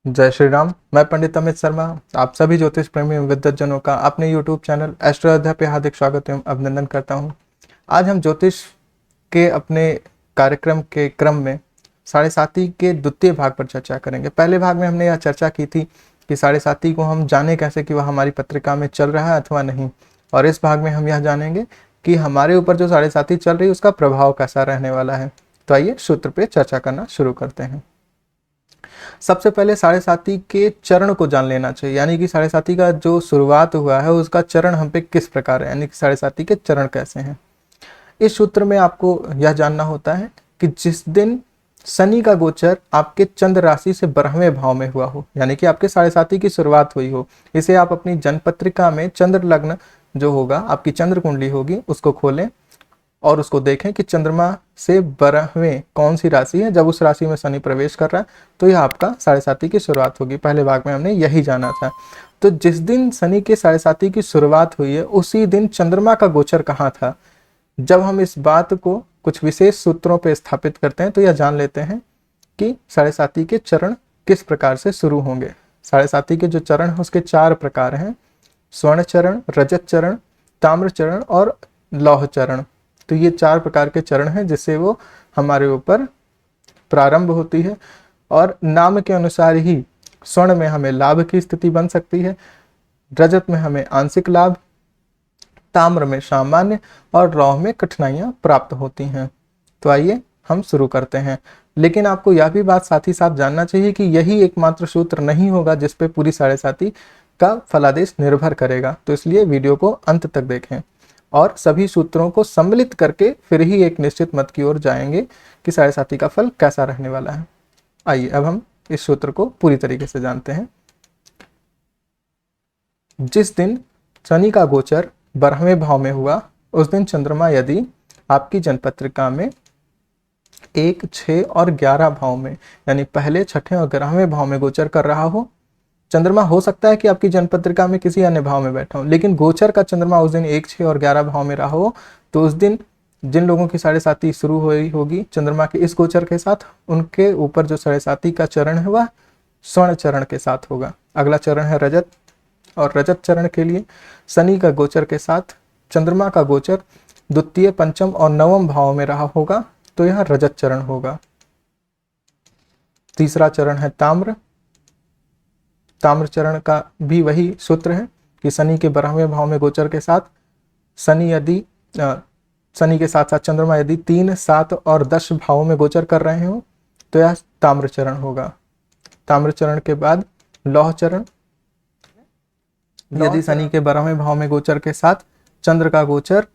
जय श्री राम। मैं पंडित अमित शर्मा आप सभी ज्योतिष प्रेमी एवं विद्वतजनों का अपने YouTube चैनल एस्ट्रो अयोध्या पे हार्दिक स्वागत एवं अभिनंदन करता हूं। आज हम ज्योतिष के अपने कार्यक्रम के क्रम में साढ़े साती के द्वितीय भाग पर चर्चा करेंगे। पहले भाग में हमने यह चर्चा की थी कि साढ़े साती को हम जाने कैसे कि वह हमारी पत्रिका में चल रहा है अथवा नहीं, और इस भाग में हम यह जानेंगे कि हमारे ऊपर जो साढ़े साती चल रही है उसका प्रभाव कैसा रहने वाला है। तो आइए सूत्र पे चर्चा करना शुरू करते हैं। सबसे पहले साढ़े साती के चरण को जान लेना चाहिए, यानी कि साढ़े साती का जो शुरुआत हुआ है उसका चरण हम पे किस प्रकार है, यानी कि साढ़े साती के चरण कैसे हैं। इस सूत्र में आपको यह जानना होता है कि जिस दिन शनि का गोचर आपके चंद्र राशि से 12वें भाव में हुआ हो, यानी कि आपके साढ़े साती की शुरुआत हुई हो, इसे आप अपनी जन्मपत्रिका में चंद्र लग्न जो होगा, आपकी चंद्र कुंडली होगी, उसको खोलें और उसको देखें कि चंद्रमा से 12वें कौन सी राशि है। जब उस राशि में शनि प्रवेश कर रहा है तो यह आपका साढ़े साती की शुरुआत होगी। पहले भाग में हमने यही जाना था। तो जिस दिन शनि के साढ़े साती की शुरुआत हुई है उसी दिन चंद्रमा का गोचर कहाँ था। जब हम इस बात को कुछ विशेष सूत्रों पर स्थापित करते हैं तो यह जान लेते हैं कि साढ़े साती के चरण किस प्रकार से शुरू होंगे। साढ़े साती के जो चरण है उसके 4 प्रकार हैं: स्वर्ण चरण, रजत चरण, ताम्र चरण और लौह चरण। तो ये 4 प्रकार के चरण हैं जिससे वो हमारे ऊपर प्रारंभ होती है, और नाम के अनुसार ही स्वर्ण में हमें लाभ की स्थिति बन सकती है, रजत में हमें आंशिक लाभ, ताम्र में सामान्य और लौह में कठिनाइयां प्राप्त होती हैं। तो आइए हम शुरू करते हैं। लेकिन आपको यह भी बात साथ ही साथ जानना चाहिए कि यही एकमात्र सूत्र नहीं होगा जिस पे पूरी साढ़े साती का फलादेश निर्भर करेगा। तो इसलिए वीडियो को अंत तक देखें और सभी सूत्रों को सम्मिलित करके फिर ही एक निश्चित मत की ओर जाएंगे कि साढ़े साती का फल कैसा रहने वाला है। आइए अब हम इस सूत्र को पूरी तरीके से जानते हैं। जिस दिन शनि का गोचर 12वें भाव में हुआ उस दिन चंद्रमा यदि आपकी जन्मपत्रिका में 1, 6 और 11 भाव में, यानी पहले, छठे और 11वें भाव में गोचर कर रहा हो, चंद्रमा हो सकता है कि आपकी जन्मपत्रिका में किसी अन्य भाव में बैठा हो, लेकिन गोचर का चंद्रमा उस दिन 1, 6 और 11 भाव में रहा हो, तो उस दिन जिन लोगों की साढ़े साती शुरू हुई होगी चंद्रमा के इस गोचर के साथ, उनके ऊपर जो साढ़े साती का चरण है वह स्वर्ण चरण के साथ होगा। अगला चरण है रजत, और रजत चरण के लिए शनि का गोचर के साथ चंद्रमा का गोचर द्वितीय, पंचम और नवम भाव में रहा होगा, तो यह रजत चरण होगा। तीसरा चरण है ताम्र। ताम्र चरण का भी वही सूत्र है कि शनि के 12वें भाव में गोचर के साथ शनि के साथ साथ चंद्रमा यदि 3, 7 और 10 भावों में गोचर कर रहे हो तो यह ताम्र चरण होगा। ताम्र चरण के बाद लौह चरण, यदि शनि के 12वें भाव में गोचर के साथ चंद्र का गोचर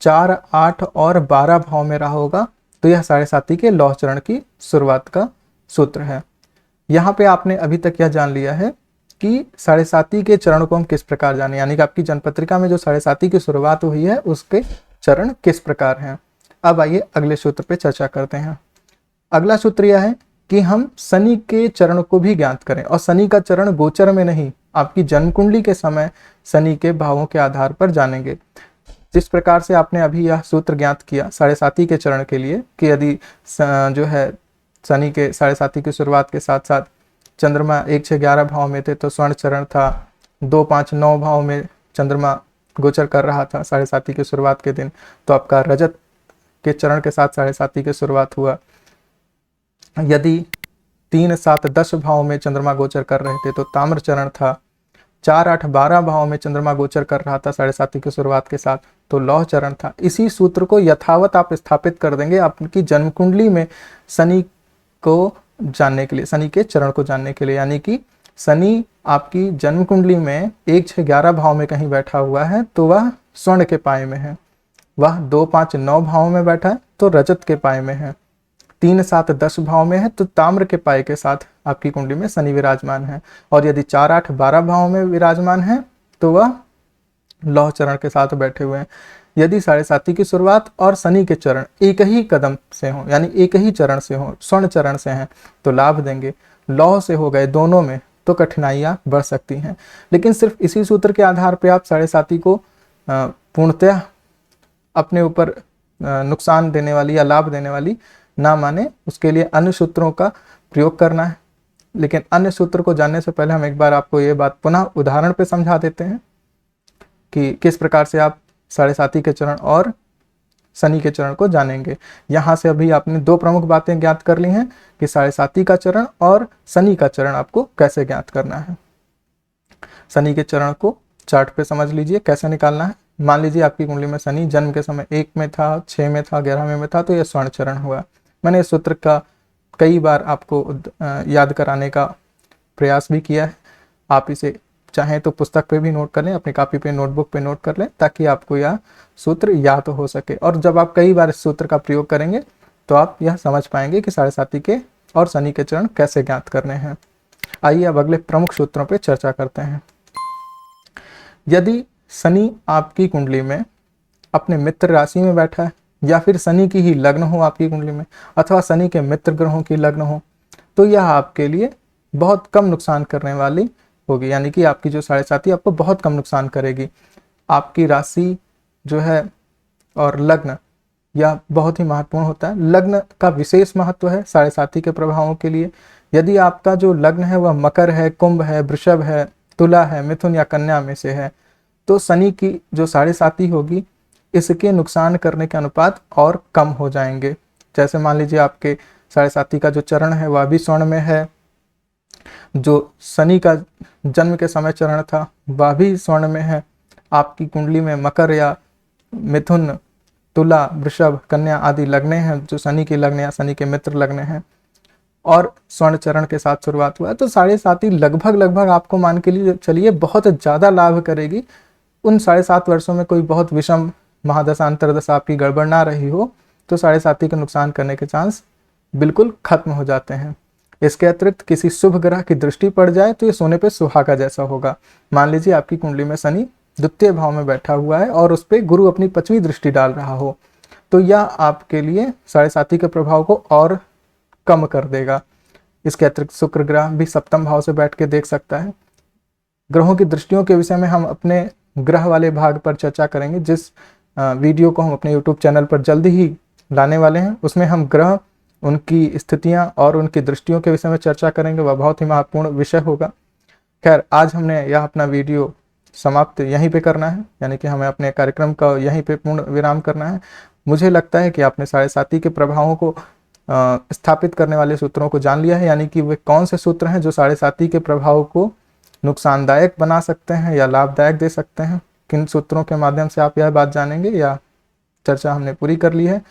4, 8 और 12 भाव में रहा होगा, तो यह साढ़े साती के लौह चरण की शुरुआत का सूत्र है। यहाँ पे आपने अभी तक यह जान लिया है कि साढ़े साती के चरण को हम किस प्रकार जाने, यानी कि आपकी जन्मपत्रिका में जो साढ़े साती की शुरुआत हुई है उसके चरण किस प्रकार हैं। अब आइए अगले सूत्र पे चर्चा करते हैं। अगला सूत्र यह है कि हम शनि के चरण को भी ज्ञात करें, और शनि का चरण गोचर में नहीं, आपकी जन्म कुंडली के समय शनि के भावों के आधार पर जानेंगे। जिस प्रकार से आपने अभी यह सूत्र ज्ञात किया साढ़े साती के चरण के लिए कि यदि जो है शनि के साढ़े साती की शुरुआत के साथ साथ चंद्रमा 1, 6, 11 भाव में थे तो स्वर्ण चरण था। 2, 5, 9 भाव में चंद्रमा गोचर कर रहा था साढ़े साती की शुरुआत के दिन, तो आपका रजत के चरण के साथ साढ़े साती की शुरुआत हुआ। यदि 3, 7, 10 भाव में चंद्रमा गोचर कर रहे थे तो ताम्र चरण था। 4, 8, 12 भाव में चंद्रमा गोचर कर रहा था साढ़े साती की शुरुआत के साथ, तो लौह चरण था। इसी सूत्र को यथावत आप स्थापित कर देंगे आपकी जन्म कुंडली में शनि को जानने के लिए, शनि के चरण को जानने के लिए, यानी कि शनि आपकी जन्म कुंडली में 1, 6, 11 भाव में कहीं बैठा हुआ है तो वह स्वर्ण के पाए में है। वह 2, 5, 9 भाव में बैठा है तो रजत के पाए में है। 3, 7, 10 भाव में है तो ताम्र के पाए के साथ आपकी कुंडली में शनि विराजमान है। और यदि 4, 8, 12 भाव में विराजमान है तो वह लौह चरण के साथ बैठे हुए हैं। यदि साढ़े साती की शुरुआत और शनि के चरण एक ही कदम से हो, यानी एक ही चरण से हो, स्वर्ण चरण से हैं, तो लाभ देंगे। लौह से हो गए दोनों में तो कठिनाइयां बढ़ सकती हैं। लेकिन सिर्फ इसी सूत्र के आधार पर आप साढ़े साती को पूर्णतः अपने ऊपर नुकसान देने वाली या लाभ देने वाली ना माने, उसके लिए अन्य सूत्रों का प्रयोग करना है। लेकिन अन्य सूत्र को जानने से पहले हम एक बार आपको ये बात पुनः उदाहरण पे समझा देते हैं कि किस प्रकार से आप साढ़े साती के चरण और शनि के चरण को जानेंगे। यहाँ से अभी आपने दो प्रमुख बातें ज्ञात कर ली हैं कि साढ़े साती का चरण और शनि का चरण आपको कैसे ज्ञात करना है। शनि के चरण को चार्ट पे समझ लीजिए कैसे निकालना है। मान लीजिए आपकी कुंडली में शनि जन्म के समय 1 में था, 6 में था, 11वें में था, तो यह स्वर्ण चरण हुआ। मैंने इस सूत्र का कई बार आपको याद कराने का प्रयास भी किया है। आप इसे चाहें तो पुस्तक पे भी नोट कर लें, अपनी कॉपी पे, नोटबुक पे नोट कर लें, ताकि आपको यह सूत्र याद हो सके। और जब आप कई बार इस सूत्र का प्रयोग करेंगे तो आप यह समझ पाएंगे कि साढ़े साती के और शनि के चरण कैसे ज्ञात करने हैं। आइए अब अगले प्रमुख सूत्रों पर चर्चा करते हैं। यदि शनि आपकी कुंडली में अपने मित्र राशि में बैठा है, या फिर शनि की ही लग्न हो आपकी कुंडली में, अथवा शनि के मित्र ग्रहों की लग्न हो, तो यह आपके लिए बहुत कम नुकसान करने वाली होगी। यानी कि आपकी जो साढ़े साती आपको बहुत कम नुकसान करेगी। आपकी राशि जो है और लग्न, यह बहुत ही महत्वपूर्ण होता है। लग्न का विशेष महत्व है साढ़े साती के प्रभावों के लिए। यदि आपका जो लग्न है वह मकर है, कुंभ है, वृषभ है, तुला है, मिथुन या कन्या में से है, तो शनि की जो साढ़े साती होगी इसके नुकसान करने के अनुपात और कम हो जाएंगे। जैसे मान लीजिए आपके साढ़े साती का जो चरण है वह भी स्वर्ण में है, जो शनि का जन्म के समय चरण था वह भी स्वर्ण में है, आपकी कुंडली में मकर या मिथुन, तुला, वृषभ, कन्या आदि लग्ने हैं जो शनि की लग्न या शनि के मित्र लग्ने हैं, और स्वर्ण चरण के साथ शुरुआत हुआ है, तो साढ़े साती लगभग आपको मान के लिए चलिए बहुत ज़्यादा लाभ करेगी। उन 7.5 वर्षों में कोई बहुत विषम महादशा अंतरदशा आपकी गड़बड़ ना रही हो तो साढ़े साती का नुकसान करने के चांस बिल्कुल खत्म हो जाते हैं। इसके अतिरिक्त किसी शुभ ग्रह की दृष्टि पड़ जाए तो ये सोने पे सुहागा जैसा होगा। मान लीजिए आपकी कुंडली में शनि द्वितीय भाव में बैठा हुआ है और उस पर गुरु अपनी 5वीं दृष्टि डाल रहा हो, तो यह आपके लिए साढ़े साती के प्रभाव को और कम कर देगा। इसके अतिरिक्त शुक्र ग्रह भी 7म भाव से बैठ के देख सकता है। ग्रहों की दृष्टियों के विषय में हम अपने ग्रह वाले भाग पर चर्चा करेंगे, जिस वीडियो को हम अपने यूट्यूब चैनल पर जल्दी ही लाने वाले हैं। उसमें हम ग्रह, उनकी स्थितियां और उनकी दृष्टियों के विषय में चर्चा करेंगे। वह बहुत ही महत्वपूर्ण विषय होगा। खैर, आज हमने यह अपना वीडियो समाप्त यहीं पे करना है, यानी कि हमें अपने कार्यक्रम का यहीं पे पूर्ण विराम करना है। मुझे लगता है कि आपने साढ़े साती के प्रभावों को स्थापित करने वाले सूत्रों को जान लिया है, यानी कि वे कौन से सूत्र हैं जो साढ़े साती के प्रभाव को नुकसानदायक बना सकते हैं या लाभदायक दे सकते हैं। किन सूत्रों के माध्यम से आप यह बात जानेंगे, या चर्चा हमने पूरी कर ली है।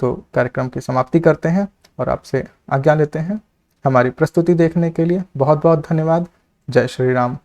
तो कार्यक्रम की समाप्ति करते हैं और आपसे आज्ञा लेते हैं। हमारी प्रस्तुति देखने के लिए बहुत बहुत धन्यवाद। जय श्री राम।